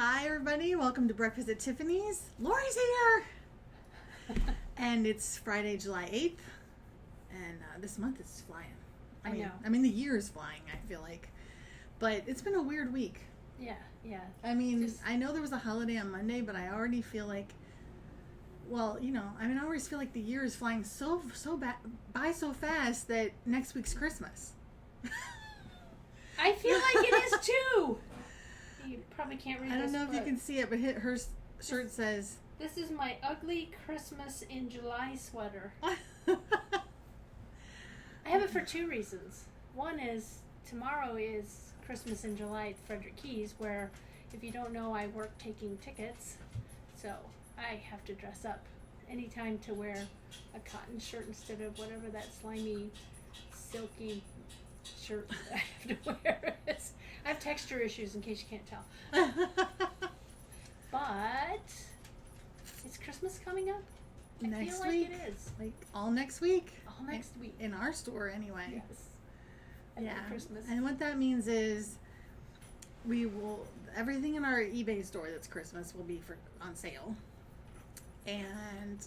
Hi, everybody. Welcome to Breakfast at Tiffany's. Laurie's here. And it's Friday, July 8th. And this month is flying. I know. I mean, the year is flying, I feel like. But it's been a weird week. Yeah. I mean, I know there was a holiday on Monday, but I already feel like, I always feel like the year is flying by so fast that next week's Christmas. I feel like it is too. You probably can't read this. I don't know if you can see it, but her shirt says... This is my ugly Christmas in July sweater. I have it for two reasons. One is tomorrow is Christmas in July at Frederick Keys, where, if you don't know, I work taking tickets. So I have to dress up anytime to wear a cotton shirt instead of whatever that slimy, silky shirt that I have to wear. I have texture issues, in case you can't tell. But is Christmas coming up? I feel like it is. Like all next week. All next week. In our store, anyway. Yes. I love Christmas. And what that means is everything in our eBay store that's Christmas will be on sale. And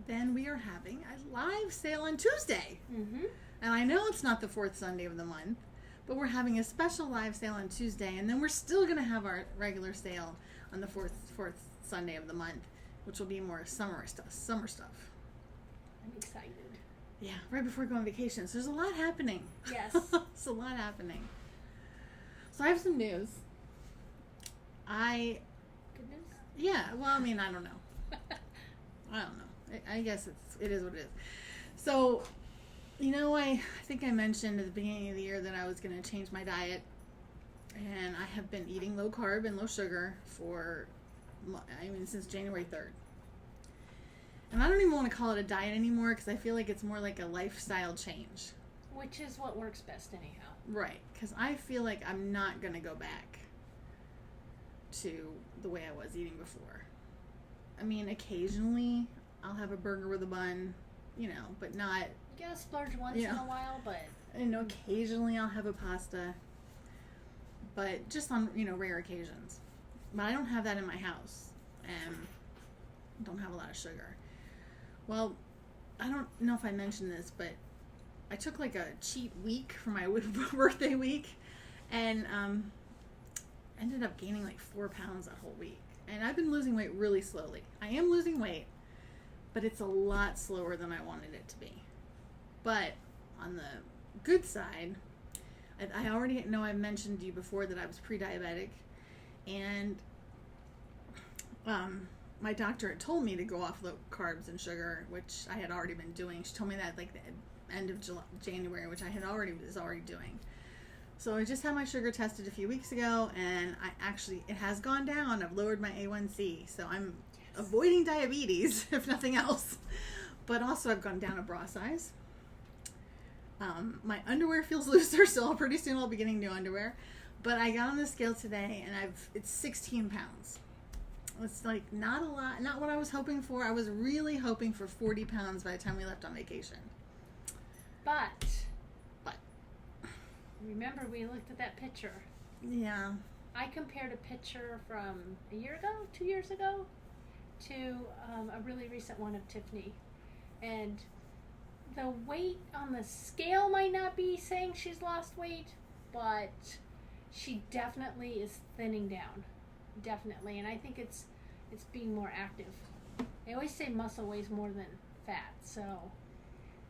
then we are having a live sale on Tuesday. Mm-hmm. And I know it's not the fourth Sunday of the month, but we're having a special live sale on Tuesday, and then we're still going to have our regular sale on the fourth Sunday of the month, which will be more summer stuff. I'm excited. Yeah, right before going on vacation. So there's a lot happening. Yes. It's a lot happening. So I have some news. Good news? Yeah, well, I mean, I don't know. I guess it is what it is. So, I think I mentioned at the beginning of the year that I was going to change my diet. And I have been eating low carb and low sugar since January 3rd. And I don't even want to call it a diet anymore because I feel like it's more like a lifestyle change. Which is what works best anyhow. Right, because I feel like I'm not going to go back to the way I was eating before. I mean, occasionally I'll have a burger with a bun, but not... You gotta splurge once in a while, but... occasionally I'll have a pasta, but just on, rare occasions. But I don't have that in my house, and don't have a lot of sugar. Well, I don't know if I mentioned this, but I took like a cheat week for my birthday week, and ended up gaining like 4 pounds that whole week. And I've been losing weight really slowly. I am losing weight, but it's a lot slower than I wanted it to be. But on the good side, I already know I've mentioned to you before that I was pre-diabetic, and my doctor had told me to go off low carbs and sugar, which I had already been doing. She told me that like the end of January, which I was already doing. So I just had my sugar tested a few weeks ago, and it has gone down. I've lowered my A1C, so I'm avoiding diabetes, if nothing else. But also I've gone down a bra size. My underwear feels looser, so pretty soon I'll be getting new underwear. But I got on the scale today, and it's 16 pounds. It's like not a lot, not what I was hoping for. I was really hoping for 40 pounds by the time we left on vacation. But remember, we looked at that picture. Yeah. I compared a picture from a year ago, 2 years ago, to a really recent one of Tiffany. And the weight on the scale might not be saying she's lost weight, but she definitely is thinning down. Definitely. And I think it's being more active. They always say muscle weighs more than fat, so...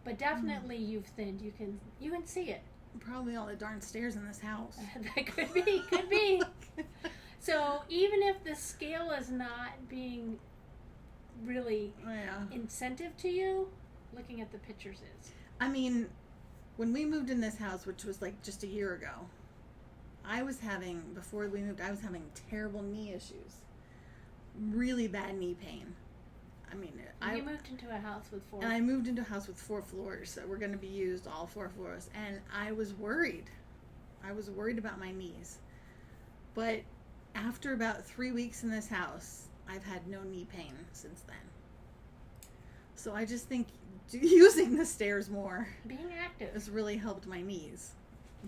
But definitely you've thinned. You can see it. Probably all the darn stairs in this house. That could be. So even if the scale is not being really incentive to you, looking at the pictures is. I mean, when we moved in this house, which was like just a year ago, before we moved, I was having terrible knee issues. Really bad knee pain. I mean, you moved into a house with 4. And I moved into a house with 4 floors, so we're going to be used all 4 floors. And I was worried. I was worried about my knees. But after about 3 weeks in this house, I've had no knee pain since then. So I just think using the stairs more, being active, has really helped my knees.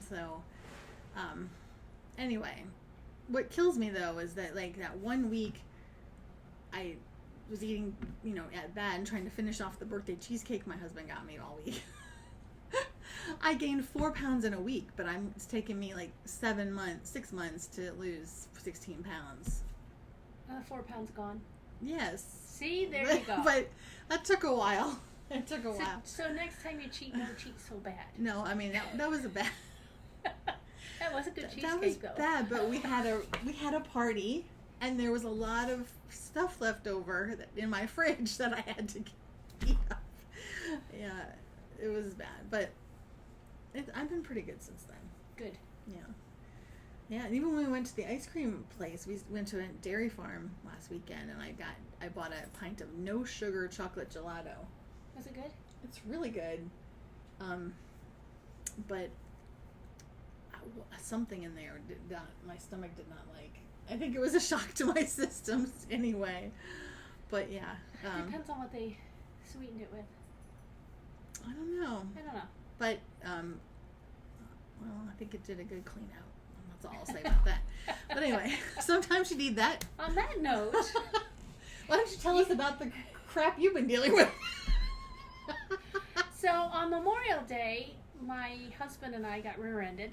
So, anyway, what kills me though is that like that 1 week I was eating, at that and trying to finish off the birthday cheesecake my husband got me all week. I gained 4 pounds in a week, but it's taken me like 6 months to lose 16 pounds. 4 pounds gone. Yes. See, there you go. But that took a while. It took a while. So next time you cheat, don't cheat so bad. No, I mean that was a bad. That was a good cheesecake, that was though. bad, but we had a party, and there was a lot of stuff left over in my fridge that I had to eat up. Yeah, it was bad, but I've been pretty good since then. Good. Yeah. Yeah, and even when we went to the ice cream place, we went to a dairy farm last weekend, and I bought a pint of no sugar chocolate gelato. Was it good? It's really good, but something in there my stomach did not like. I think it was a shock to my systems anyway. But yeah, depends on what they sweetened it with. I don't know. But well, I think it did a good clean out. That's all I'll say about that. But anyway, sometimes you need that. On that note, why don't you tell us about the crap you've been dealing with? So on Memorial Day, my husband and I got rear-ended,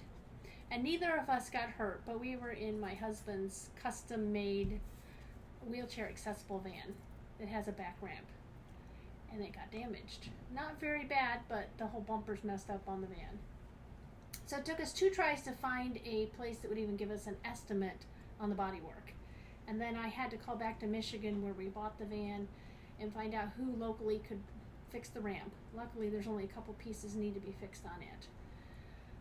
and neither of us got hurt, but we were in my husband's custom-made wheelchair accessible van that has a back ramp, and it got damaged. Not very bad, but the whole bumper's messed up on the van. So it took us 2 tries to find a place that would even give us an estimate on the bodywork. And then I had to call back to Michigan where we bought the van and find out who locally could fix the ramp. Luckily, there's only a couple pieces need to be fixed on it.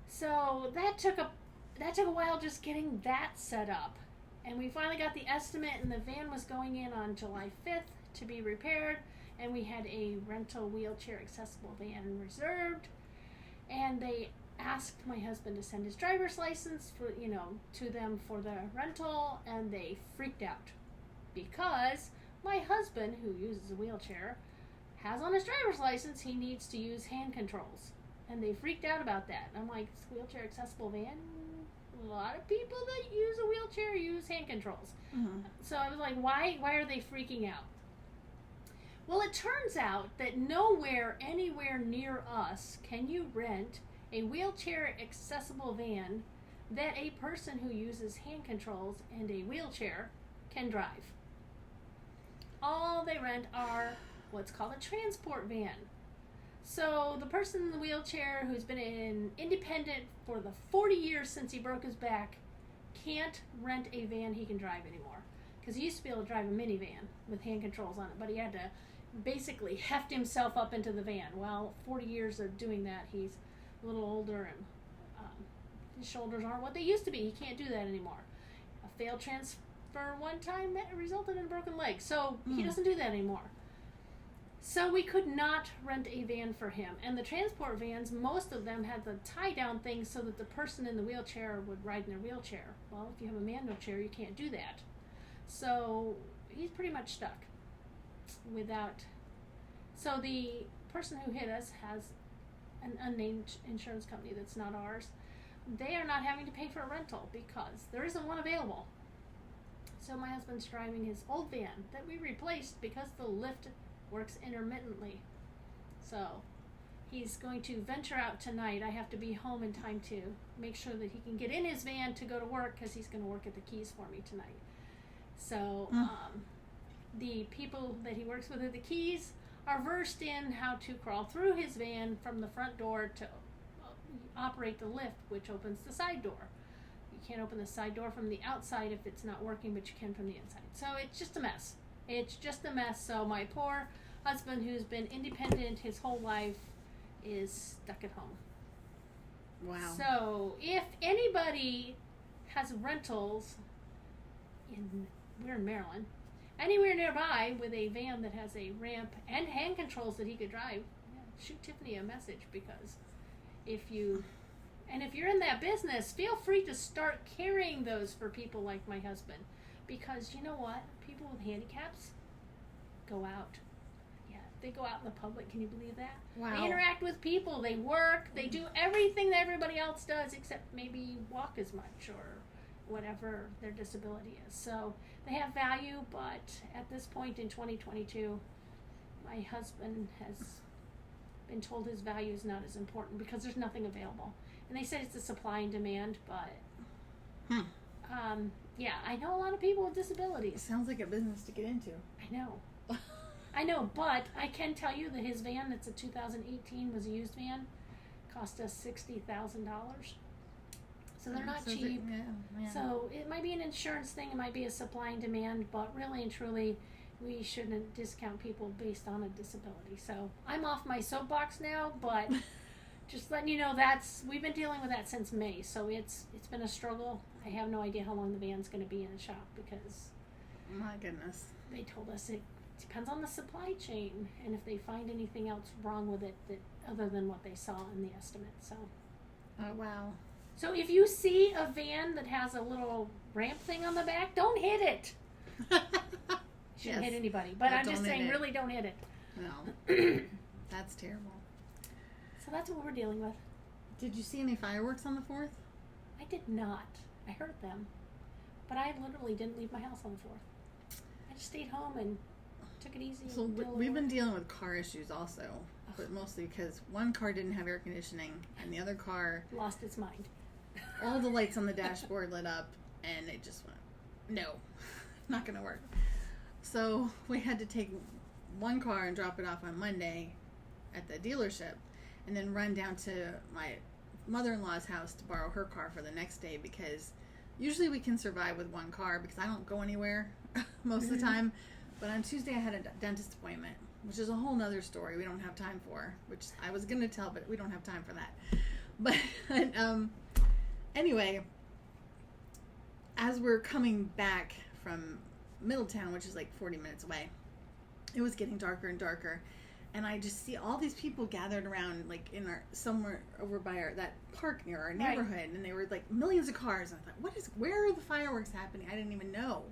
So that took a while just getting that set up. And we finally got the estimate, and the van was going in on July 5th to be repaired, and we had a rental wheelchair accessible van reserved. And they asked my husband to send his driver's license to them for the rental, and they freaked out because my husband, who uses a wheelchair, has on his driver's license he needs to use hand controls, and they freaked out about that. And I'm like, it's a wheelchair accessible van. A lot of people that use a wheelchair use hand controls. Mm-hmm. So I was like, why are they freaking out? Well, it turns out that nowhere anywhere near us can you rent a wheelchair accessible van that a person who uses hand controls and a wheelchair can drive. All they rent are what's called a transport van. So the person in the wheelchair who's been independent for the 40 years since he broke his back can't rent a van he can drive anymore. Because he used to be able to drive a minivan with hand controls on it, but he had to basically heft himself up into the van. Well, 40 years of doing that, he's a little older, and his shoulders aren't what they used to be. He can't do that anymore. A failed transfer one time resulted in a broken leg, so he doesn't do that anymore. So we could not rent a van for him. And the transport vans, most of them had the tie-down thing so that the person in the wheelchair would ride in their wheelchair. Well, if you have a manual chair, you can't do that. So he's pretty much stuck without... So the person who hit us has an unnamed insurance company that's not ours. They are not having to pay for a rental because there isn't one available. So my husband's driving his old van that we replaced because the lift works intermittently. So he's going to venture out tonight. I have to be home in time to make sure that he can get in his van to go to work because he's going to work at the Keys for me tonight. So the people that he works with at the Keys are versed in how to crawl through his van from the front door to operate the lift, which opens the side door. You can't open the side door from the outside if it's not working, but you can from the inside. So it's just a mess. It's just a mess. So my poor husband, who's been independent his whole life, is stuck at home. Wow. So if anybody has rentals we're in Maryland, anywhere nearby with a van that has a ramp and hand controls that he could drive, shoot Tiffany a message, because if you're in that business, feel free to start carrying those for people like my husband. Because you know what? People with handicaps go out. Yeah, they go out in the public. Can you believe that? Wow. They interact with people. They work. They do everything that everybody else does, except maybe walk as much or whatever their disability is. So they have value, but at this point in 2022, my husband has been told his value is not as important because there's nothing available. And they said it's a supply and demand, but yeah, I know a lot of people with disabilities. Sounds like a business to get into. I know. I know, but I can tell you that his van, that's a 2018, was a used van, cost us $60,000. So they're not cheap. Yeah. So it might be an insurance thing, it might be a supply and demand, but really and truly, we shouldn't discount people based on a disability. So I'm off my soapbox now, but just letting you know we've been dealing with that since May. So it's been a struggle. I have no idea how long the van's going to be in the shop because my goodness, they told us it depends on the supply chain and if they find anything else wrong with it that other than what they saw in the estimate. So oh wow. So if you see a van that has a little ramp thing on the back, don't hit it. Shouldn't hit anybody, but I'm just saying, really don't hit it. No, that's terrible. So that's what we're dealing with. Did you see any fireworks on the 4th? I did not. I heard them, but I literally didn't leave my house on the 4th. I just stayed home and took it easy. So we've been dealing with car issues also, but mostly because one car didn't have air conditioning and the other car lost its mind. All the lights on the dashboard lit up and it just went, no, not going to work. So we had to take one car and drop it off on Monday at the dealership and then run down to my mother-in-law's house to borrow her car for the next day because usually we can survive with one car because I don't go anywhere most of the time. But on Tuesday I had a dentist appointment, which is a whole nother story we don't have time for, which I was going to tell, but we don't have time for that. But anyway, as we're coming back from Middletown, which is like 40 minutes away, it was getting darker and darker, and I just see all these people gathered around, like in our somewhere over by that park near our neighborhood, right. And they were like millions of cars. And I thought, where are the fireworks happening? I didn't even know.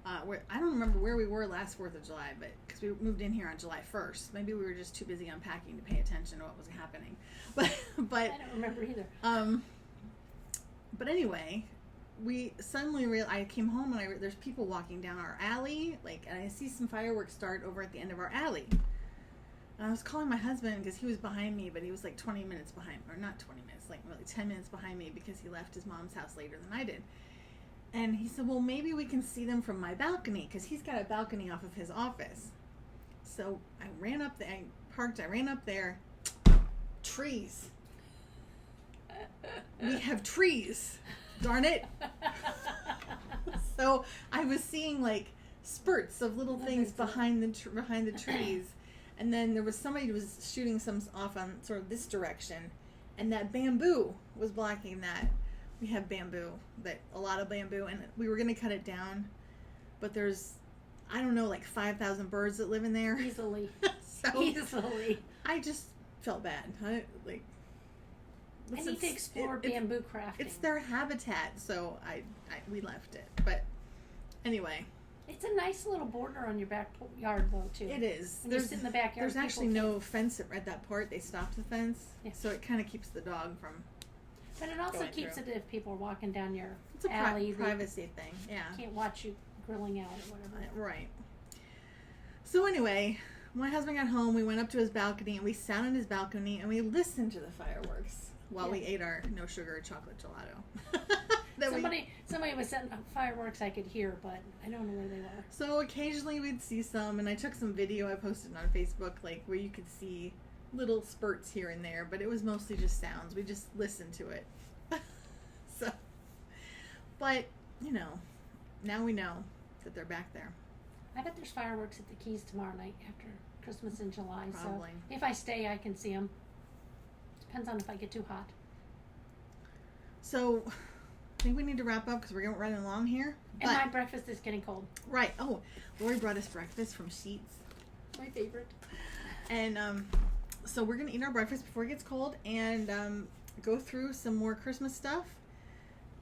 I don't remember where we were last 4th of July, but because we moved in here on July 1st, maybe we were just too busy unpacking to pay attention to what was happening. But I don't remember either. But anyway. We suddenly I came home and there's people walking down our alley, and I see some fireworks start over at the end of our alley. And I was calling my husband because he was behind me, but he was like 20 minutes behind, or not 20 minutes, like really 10 minutes behind me because he left his mom's house later than I did. And he said, well, maybe we can see them from my balcony because he's got a balcony off of his office. So I ran up there, I ran up there. Trees. We have trees. Darn it. So I was seeing like spurts of little things behind the trees, and then there was somebody who was shooting some off on sort of this direction, and that bamboo was blocking that. We have bamboo, a lot of bamboo, and we were going to cut it down, but there's, I don't know, like 5,000 birds that live in there. Easily. Easily. I just felt bad. I need to explore bamboo crafting. It's their habitat, so we left it. But anyway, it's a nice little border on your backyard, though, too. It is. When you sit in the backyard. There's actually no fence at that part. They stopped the fence, so it kind of keeps the dog from. But it also keeps it if people are walking down your it's a alley. Privacy thing. Yeah. Can't watch you grilling out or whatever. Right. So anyway, my husband got home. We went up to his balcony and we sat on his balcony and we listened to the fireworks. While we ate our no sugar chocolate gelato. Somebody was setting up fireworks I could hear, but I don't know where they were. So occasionally we'd see some, and I took some video I posted on Facebook, where you could see little spurts here and there, but it was mostly just sounds. We just listened to it. So, but now we know that they're back there. I bet there's fireworks at the Keys tomorrow night after Christmas in July. Probably. So if I stay, I can see them. Depends on if I get too hot. So, I think we need to wrap up because we're running along here. And my breakfast is getting cold. Right. Oh, Laurie brought us breakfast from Sheets. My favorite. And so we're going to eat our breakfast before it gets cold and go through some more Christmas stuff.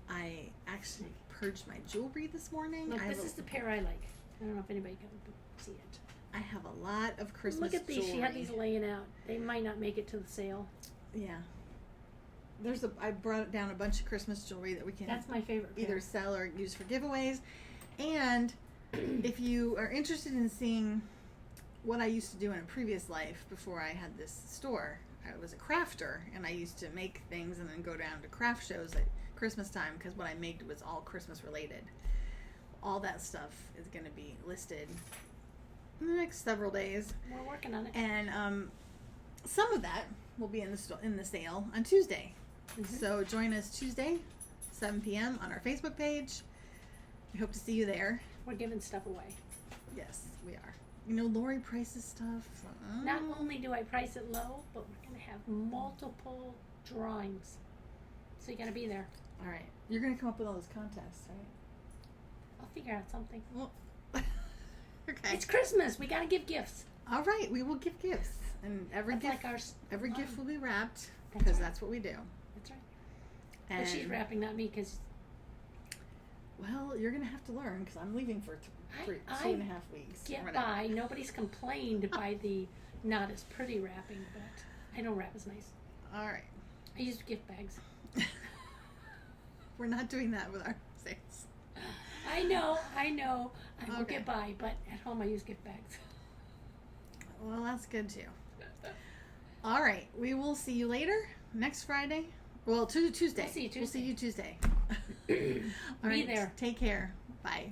I actually purged my jewelry this morning. Look, this is the pair I like. I don't know if anybody can see it. I have a lot of Christmas jewelry. Look at these. She had these laying out. They might not make it to the sale. Yeah. I brought down a bunch of Christmas jewelry that we can That's my favorite. either sell or use for giveaways. And if you are interested in seeing what I used to do in a previous life before I had this store, I was a crafter, and I used to make things and then go down to craft shows at Christmas time because what I made was all Christmas related. All that stuff is going to be listed in the next several days. We're working on it. And some of that will be in the sale on Tuesday. Mm-hmm. So join us Tuesday, 7 p.m. on our Facebook page. We hope to see you there. We're giving stuff away. Yes, we are. You know, Laurie prices stuff. Not only do I price it low, but we're going to have multiple drawings. So you got to be there. All right. You're going to come up with all those contests, right? I'll figure out something. Well, okay. It's Christmas. We got to give gifts. All right. We will give gifts. And every That's gift, like our gift will be wrapped That's because right. that's what we do. That's right. And But she's wrapping, not me, because well, you're going to have to learn because I'm leaving for 2.5 weeks. get or whatever. by. Nobody's complained by the not as pretty wrapping, but I don't wrap as nice. All right. I use gift bags. We're not doing that with our sales. I know. I will Okay. get by, but at home I use gift bags. Well, that's good too. All right. We will see you later next Friday. Well, Tuesday. We'll see you Tuesday. We'll see you Tuesday. All Be right. there. Take care. Bye.